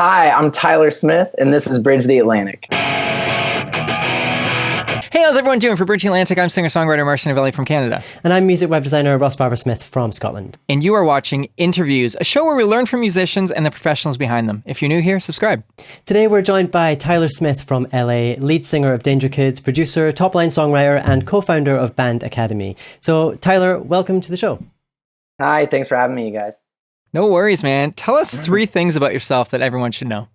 Hi, I'm Tyler Smyth, and this is Bridge the Atlantic. Hey, how's everyone doing? For Bridge the Atlantic, I'm singer-songwriter Marcio from Canada. And I'm music web designer Ross Barber-Smith from Scotland. And you are watching Interviews, a show where we learn from musicians and the professionals behind them. If you're new here, subscribe. Today we're joined by Tyler Smyth from LA, lead singer of DangerKids, producer, topline songwriter, and co-founder of BandAcademy. So Tyler, welcome to the show. Hi, thanks for having me, you guys. No worries, man. Tell us 3 things about yourself that everyone should know.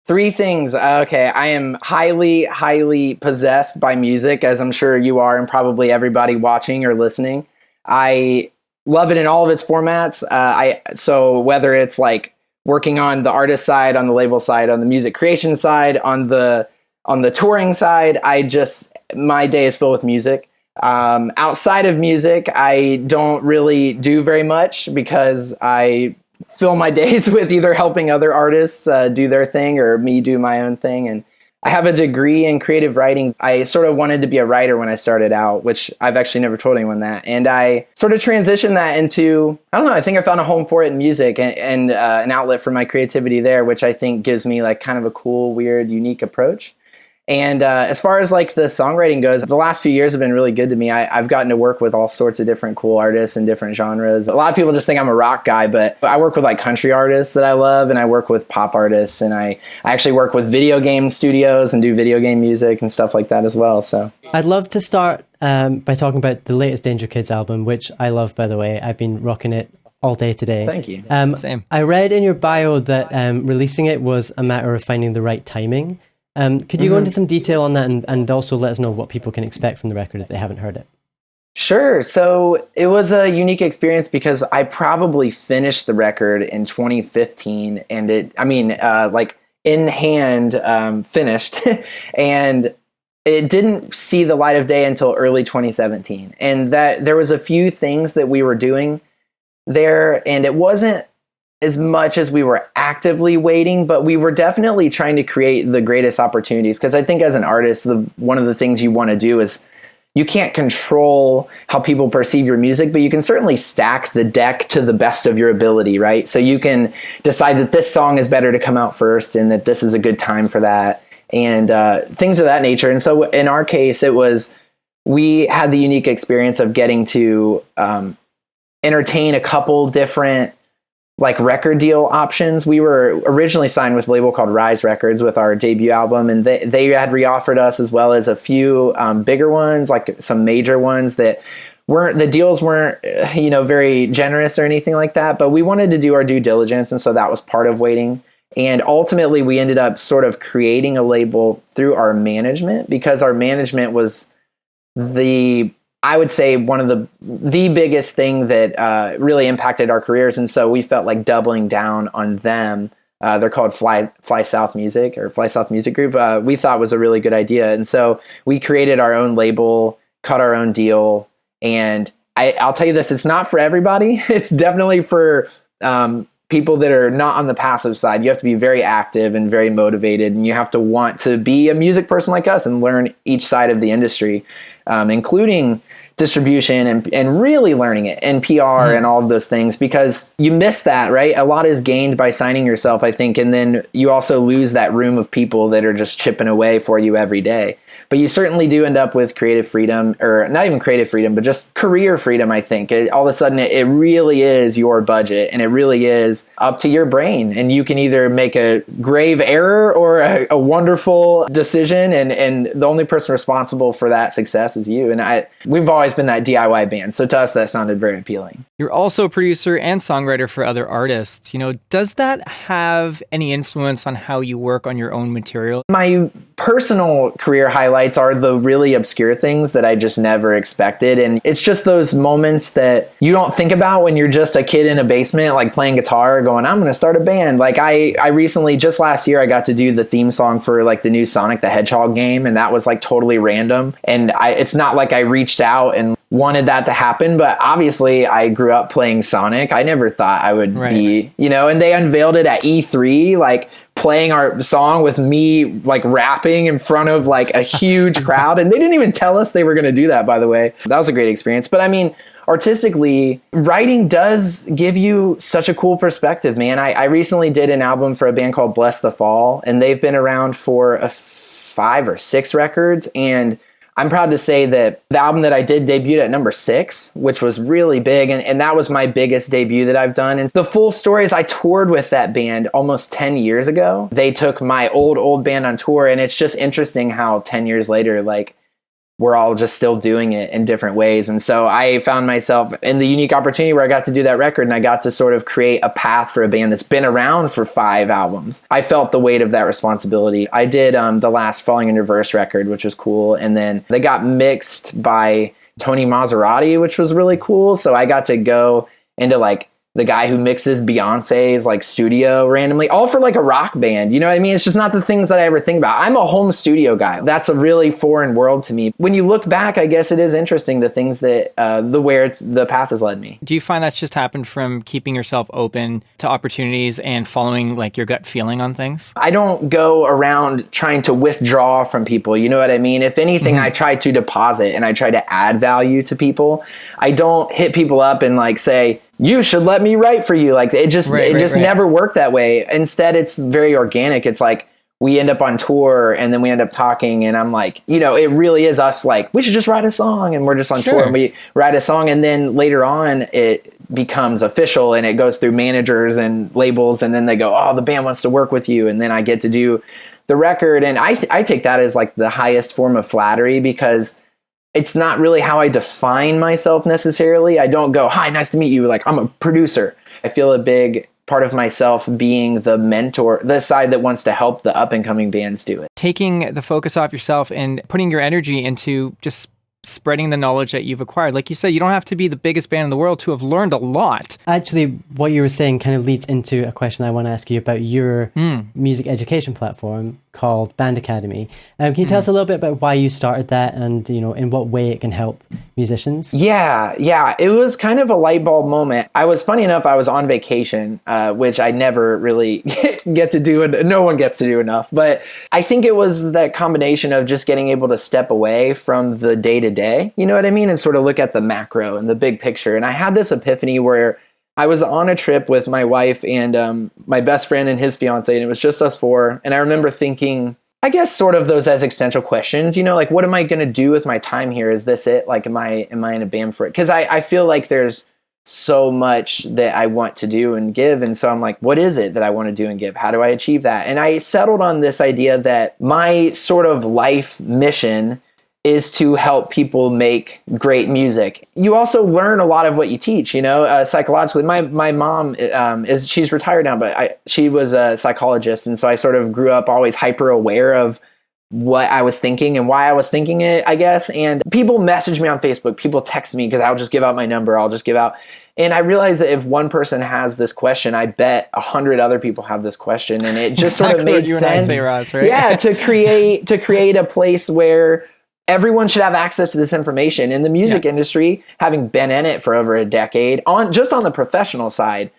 3 things. Okay, I am highly possessed by music, as I'm sure you are, and probably everybody watching or listening. I love it in all of its formats. So whether it's like working on the artist side, on the label side, on the music creation side, on the touring side, my day is filled with music. Outside of music, I don't really do very much because I fill my days with either helping other artists do their thing or me do my own thing. And I have a degree in creative writing. I sort of wanted to be a writer when I started out, which I've actually never told anyone that. And I sort of transitioned that into, I don't know, I think I found a home for it in music and an outlet for my creativity there, which I think gives me like kind of a cool, weird, unique approach. And as far as like the songwriting goes, the last few years have been really good to me. I've gotten to work with all sorts of different cool artists and different genres. A lot of people just think I'm a rock guy, but I work with like country artists that I love, and I work with pop artists, and I actually work with video game studios and do video game music and stuff like that as well. So I'd love to start by talking about the latest DangerKids album, which I love, by the way. I've been rocking it all day today. Thank you. Same. I read in your bio that releasing it was a matter of finding the right timing. Could you go into some detail on that and also let us know what people can expect from the record if they haven't heard it? Sure. So it was a unique experience because I probably finished the record in 2015 and like in hand finished and it didn't see the light of day until early 2017. And that there was a few things that we were doing there, and it wasn't as much as we were actively waiting, but we were definitely trying to create the greatest opportunities. Because I think as an artist, one of the things you want to do is you can't control how people perceive your music, but you can certainly stack the deck to the best of your ability, right? So you can decide that this song is better to come out first and that this is a good time for that and things of that nature. And so in our case, we had the unique experience of getting to entertain a couple different like record deal options. We were originally signed with a label called Rise Records with our debut album, and they had reoffered us as well as a few bigger ones, like some major ones that the deals weren't very generous or anything like that, but we wanted to do our due diligence, and so that was part of waiting. And ultimately we ended up sort of creating a label through our management, because our management was I would say one of the biggest thing that really impacted our careers. And so we felt like doubling down on them. They're called Fly South Music or Fly South Music Group. We thought was a really good idea. And so we created our own label, cut our own deal. And I'll tell you this, it's not for everybody. It's definitely for people that are not on the passive side. You have to be very active and very motivated, and you have to want to be a music person like us and learn each side of the industry, including distribution and really learning it and PR and all of those things, because you miss that, right? A lot is gained by signing yourself, I think. And then you also lose that room of people that are just chipping away for you every day. But you certainly do end up with creative freedom, or not even creative freedom, but just career freedom, I think. All of a sudden, it really is your budget, and it really is up to your brain. And you can either make a grave error or a wonderful decision, and the only person responsible for that success is you. And we've always been that DIY band, so to us, that sounded very appealing. You're also a producer and songwriter for other artists. Does that have any influence on how you work on your own material? My personal career highlights are the really obscure things that I just never expected. And it's just those moments that you don't think about when you're just a kid in a basement, like playing guitar, going, I'm going to start a band. Like I recently, just last year, I got to do the theme song for like the new Sonic the Hedgehog game. And that was like totally random. And it's not like I reached out and wanted that to happen, but obviously I grew up playing Sonic. I never thought I would be, and they unveiled it at E3 like playing our song with me like rapping in front of like a huge crowd. And they didn't even tell us they were going to do that, by the way. That was a great experience. But I mean, artistically, writing does give you such a cool perspective, man. I recently did an album for a band called Bless the Fall, and they've been around for 5 or 6 records. And I'm proud to say that the album that I did debuted at number 6, which was really big. And that was my biggest debut that I've done. And the full story is I toured with that band almost 10 years ago. They took my old band on tour. And it's just interesting how 10 years later, like, we're all just still doing it in different ways. And so I found myself in the unique opportunity where I got to do that record, and I got to sort of create a path for a band that's been around for 5 albums. I felt the weight of that responsibility. I did the last Falling in Reverse record, which was cool. And then they got mixed by Tony Maserati, which was really cool. So I got to go into like the guy who mixes Beyonce's like studio randomly, all for like a rock band. You know what I mean? It's just not the things that I ever think about. I'm a home studio guy. That's a really foreign world to me. When you look back, I guess it is interesting the things that the path has led me. Do you find that's just happened from keeping yourself open to opportunities and following like your gut feeling on things? I don't go around trying to withdraw from people. You know what I mean? If anything, I try to deposit and I try to add value to people. I don't hit people up and like say, you should let me write for you. Like it just never worked that way. Instead, it's very organic. It's like we end up on tour and then we end up talking and I'm like, you know, it really is us like, we should just write a song, and we're just on tour and we write a song, and then later on it becomes official and it goes through managers and labels, and then they go, oh, the band wants to work with you, and then I get to do the record. And I take that as like the highest form of flattery, because it's not really how I define myself necessarily. I don't go, hi, nice to meet you. Like, I'm a producer. I feel a big part of myself being the mentor, the side that wants to help the up and coming bands do it. Taking the focus off yourself and putting your energy into just spreading the knowledge that you've acquired. Like you said, you don't have to be the biggest band in the world to have learned a lot. Actually, what you were saying kind of leads into a question I want to ask you about your music education platform called BandAcademy. Can you tell us a little bit about why you started that, and you know, in what way it can help musicians? Yeah. It was kind of a light bulb moment. I was on vacation, which I never really get to do, and no one gets to do enough. But I think it was that combination of just getting able to step away from the day-to-day, you know what I mean? And sort of look at the macro and the big picture. And I had this epiphany where I was on a trip with my wife and my best friend and his fiance, and it was just us 4. And I remember thinking, I guess sort of those existential questions, you know, like, what am I going to do with my time here? Is this it? Like, am I in a band for it? Because I feel like there's so much that I want to do and give. And so I'm like, what is it that I want to do and give? How do I achieve that? And I settled on this idea that my sort of life mission is to help people make great music. You also learn a lot of what you teach, you know, psychologically. My mom she's retired now, but she was a psychologist. And so I sort of grew up always hyper aware of what I was thinking and why I was thinking it, I guess. And people message me on Facebook, people text me, because I'll just give out my number. And I realized that if one person has this question, I bet 100 other people have this question. And it just sort of made sense. And I say, Ross, right? Yeah, to create a place where everyone should have access to this information. In the music industry, having been in it for over a decade, on the professional side,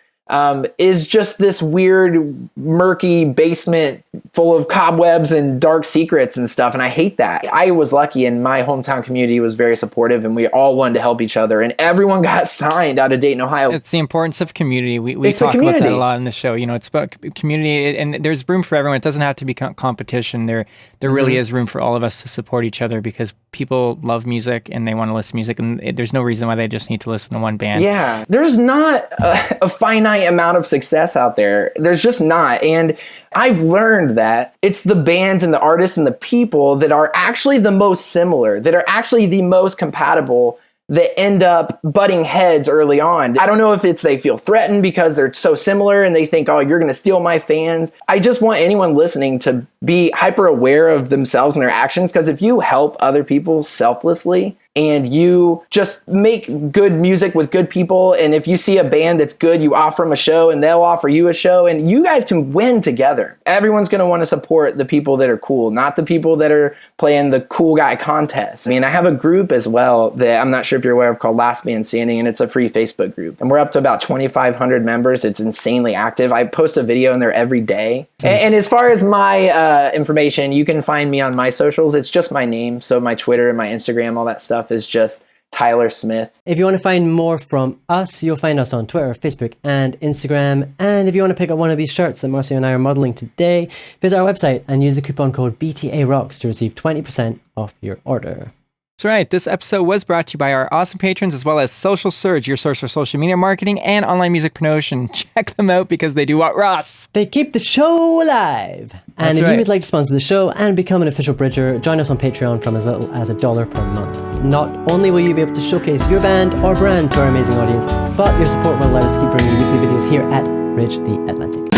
is just this weird, murky basement full of cobwebs and dark secrets and stuff. And I hate that. I was lucky, and my hometown community was very supportive, and we all wanted to help each other. And everyone got signed out of Dayton, Ohio. It's the importance of community. We talk about that a lot in the show. You know, it's about community, and there's room for everyone. It doesn't have to be competition. There really is room for all of us to support each other, because people love music and they want to listen to music, and there's no reason why they just need to listen to one band. Yeah, there's not a finite amount of success out there. There's just not. And I've learned that it's the bands and the artists and the people that are actually the most similar, that are actually the most compatible, that end up butting heads early on. I don't know if it's they feel threatened because they're so similar and they think, oh, you're going to steal my fans. I just want anyone listening to be hyper aware of themselves and their actions, because if you help other people selflessly and you just make good music with good people. And if you see a band that's good, you offer them a show and they'll offer you a show, and you guys can win together. Everyone's going to want to support the people that are cool, not the people that are playing the cool guy contest. I mean, I have a group as well that I'm not sure if you're aware of called Last Man Standing, and it's a free Facebook group. And we're up to about 2,500 members. It's insanely active. I post a video in there every day. And as far as my information, you can find me on my socials. It's just my name. So my Twitter and my Instagram, all that stuff is just Tyler Smyth. If you want to find more from us, you'll find us on Twitter, Facebook, and Instagram. And if you want to pick up one of these shirts that Marcio and I are modeling today, visit our website and use the coupon code BTAROCKS to receive 20% off your order. That's right. This episode was brought to you by our awesome patrons, as well as Social Surge, your source for social media marketing and online music promotion. Check them out because they do what, Ross? They keep the show alive. And if you would like to sponsor the show and become an official Bridger, join us on Patreon from as little as $1 per month. Not only will you be able to showcase your band or brand to our amazing audience, but your support will allow us to keep bringing you weekly videos here at Bridge the Atlantic.